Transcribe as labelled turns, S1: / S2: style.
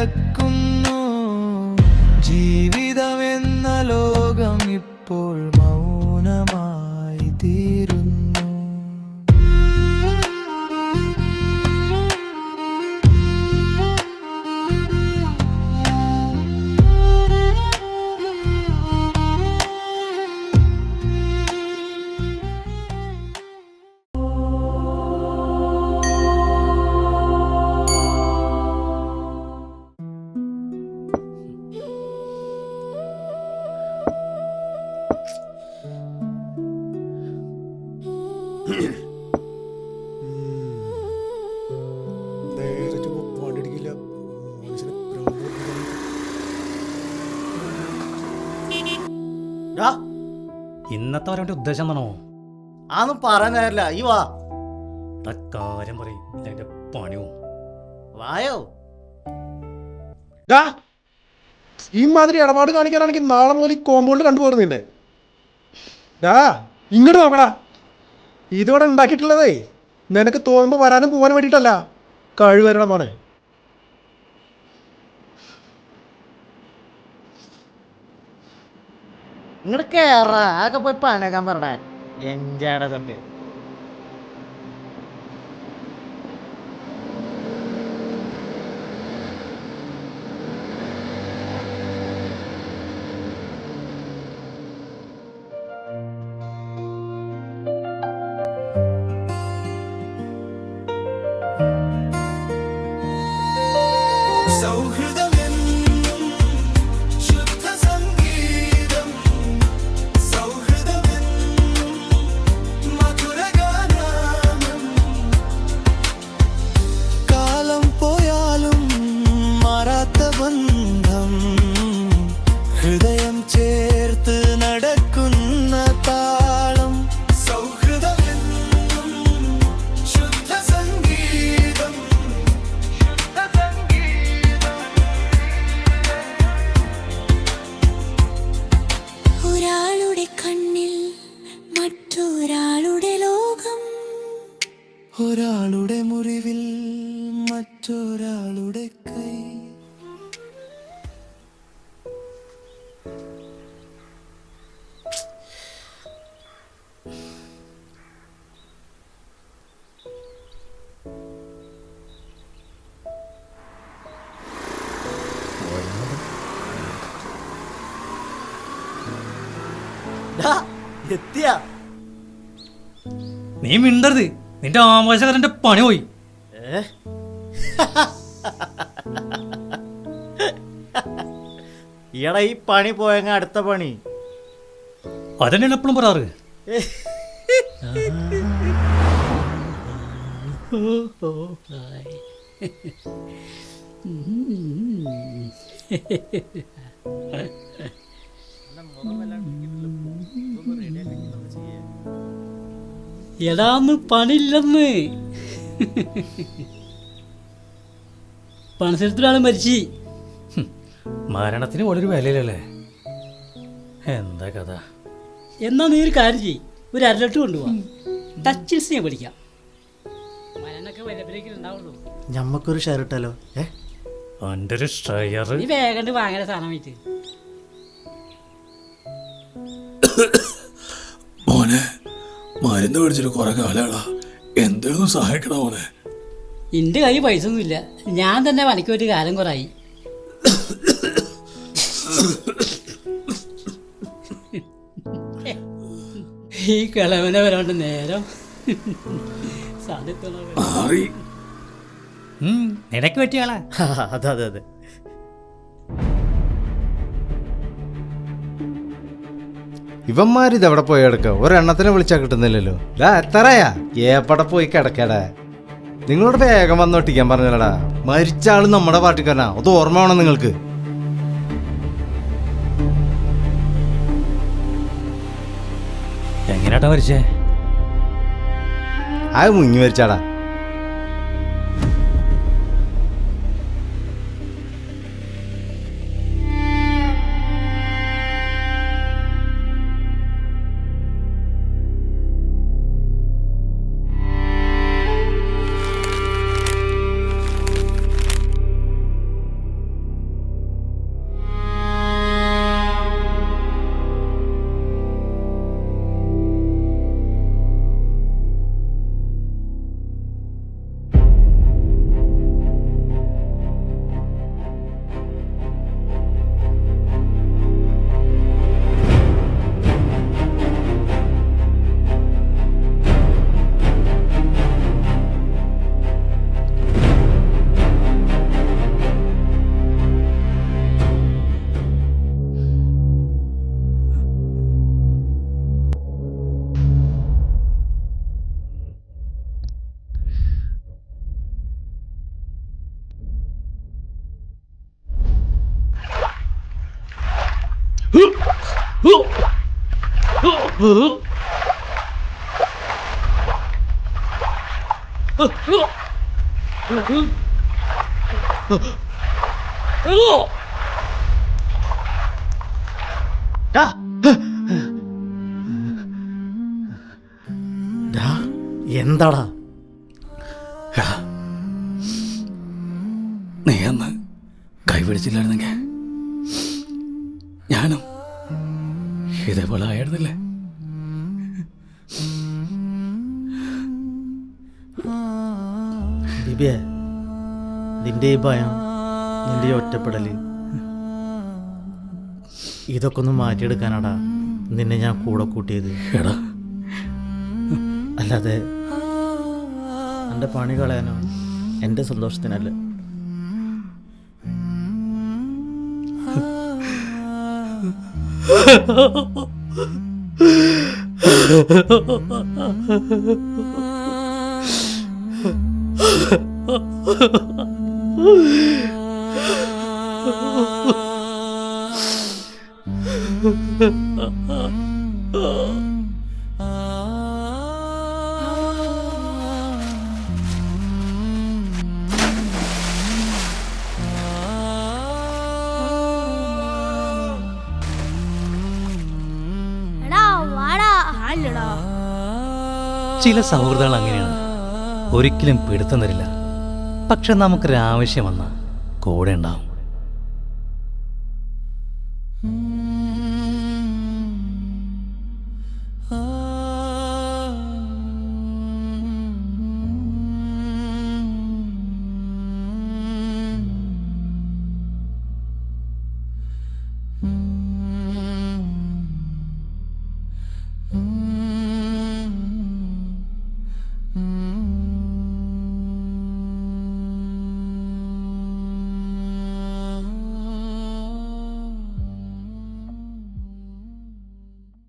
S1: നടക്കുന്നു. ജീവിതമെന്ന ലോകം ഇപ്പോൾ മൗനമായി തീരുന്നു.
S2: ഇന്നത്തെ അവരുടെ ഉദ്ദേശം എന്താണോ?
S3: ആന്നും പറയാൻ നേരല്ല. ഈ വാ
S2: കാര്യം പറയും, എന്റെ പണിയോ
S3: വായോ.
S4: ഈ മാതിരി ഇടപാട് കാണിക്കാനാണെങ്കിൽ നാളെ മുതൽ ഈ കോമ്പൗണ്ട് കണ്ടുപോരുന്നില്ലേ? ഇങ്ങോട്ട് നോക്കടാ. ഇതോടെ ഉണ്ടാക്കിയിട്ടുള്ളതേ നിനക്ക് തോന്നുമ്പോൾ വരാനും പോകാനും വേണ്ടിയിട്ടല്ല, കഴിവരണം മോനെ.
S3: ഇങ്ങോട്ട് കേറാ. ആകെ പോയി പണക്കാൻ പറഞ്ഞ എഞ്ചാടെ തമ്പി.
S1: ഹൃദയം ചേർത്ത് നടക്കുന്ന താളം, സൗഹൃദമെന്നും ശുദ്ധ സംഗീതം.
S5: ഒരാളുടെ കണ്ണിൽ മറ്റൊരാളുടെ ലോകം,
S1: ഒരാളുടെ മുറിവിൽ മറ്റൊരാളുടെ കൈ.
S3: എത്തിയാ
S2: നീ മിണ്ടരുത്, നിന്റെ ആവേശകരന്റെ പണി പോയി.
S3: ഈടാ ഈ പണി പോയെങ്ക അടുത്ത പണി
S2: അതന്നെയാണ് എപ്പോഴും പറയാറ്. എടാന്ന് പണിയില്ലെന്ന്. പണസ്ഥലത്തിലാണ് മരിച്ചു. മരണത്തിന് വളരെ വിലയില്ലല്ലേ. എന്താ കഥ? എന്നാ നീ ഒരു കാര്യം ചെയ്യ്, ഒരു അരലട്ട് കൊണ്ടുപോവാ. ടച്ചിൽസ് ഞാൻ പഠിക്കാം. മരണൊക്കെ വിലപ്പിലേക്ക് ഉണ്ടാവുള്ളൂ.
S3: ഞമ്മക്കൊരു ഷർട്ടല്ലോ.
S2: എൻ്റെ ഒരു സ്ട്രയർ
S6: നീ വേഗം വാങ്ങണ സാധനം വെച്ച്.
S7: മോനെ മരുന്ന് മേടിച്ചിട്ട് കുറെ കാലാളാ, എന്തെങ്കിലും സഹായിക്കണ മോനെ.
S6: എൻ്റെ കയ്യിൽ പൈസ ഒന്നുമില്ല, ഞാൻ തന്നെ പണിക്ക് പോയിട്ട് കാലം കുറയായി. ഈ കിളവനെ വരാണ്ട് നേരം
S2: നിനക്ക് പറ്റിയാളാ.
S3: അതെ അതെ അതെ.
S8: ഇവന്മാരിതെവിടെ പോയി കിടക്ക? ഒരെണ്ണത്തിനെ വിളിച്ചാൽ കിട്ടുന്നില്ലല്ലോ. എത്രയാ ഏപ്പടെ പോയി കിടക്കടേ. നിങ്ങളോട് വേഗം വന്നൊട്ടിക്കാൻ പറഞ്ഞല്ലടാ. മരിച്ച ആള് നമ്മുടെ പാർട്ടിക്കാരനാ, അത് ഓർമ്മ വേണം നിങ്ങൾക്ക്.
S2: എങ്ങനെയാട്ടാ മരിച്ചേ?
S8: അത് മുങ്ങി മരിച്ചാടാ. എന്താടാ?
S7: എടാ, നീ അന്ന് കൈപിടിച്ചില്ലായിരുന്നെങ്കിൽ ഞാനും ഇതേപോലെ ആയിരുന്നില്ലേ?
S3: ബിബിയെ, നിന്റെ ഈ ഭയം, നിന്റെ ഈ ഒറ്റപ്പെടൽ, ഇതൊക്കെ ഒന്ന് മാറ്റിയെടുക്കാനാടാ നിന്നെ ഞാൻ കൂടെ കൂട്ടിയത്.
S7: എടാ,
S3: അല്ലാതെ എൻ്റെ പണി കളയാനോ എൻ്റെ സന്തോഷത്തിനല്ല.
S2: ചില സൗഹൃദങ്ങൾ അങ്ങനെയാണ്, ഒരിക്കലും പിടുത്തം തരില്ല. പക്ഷെ നമുക്കൊരാവശ്യം വന്നാൽ കൂടെ ഉണ്ടാവും.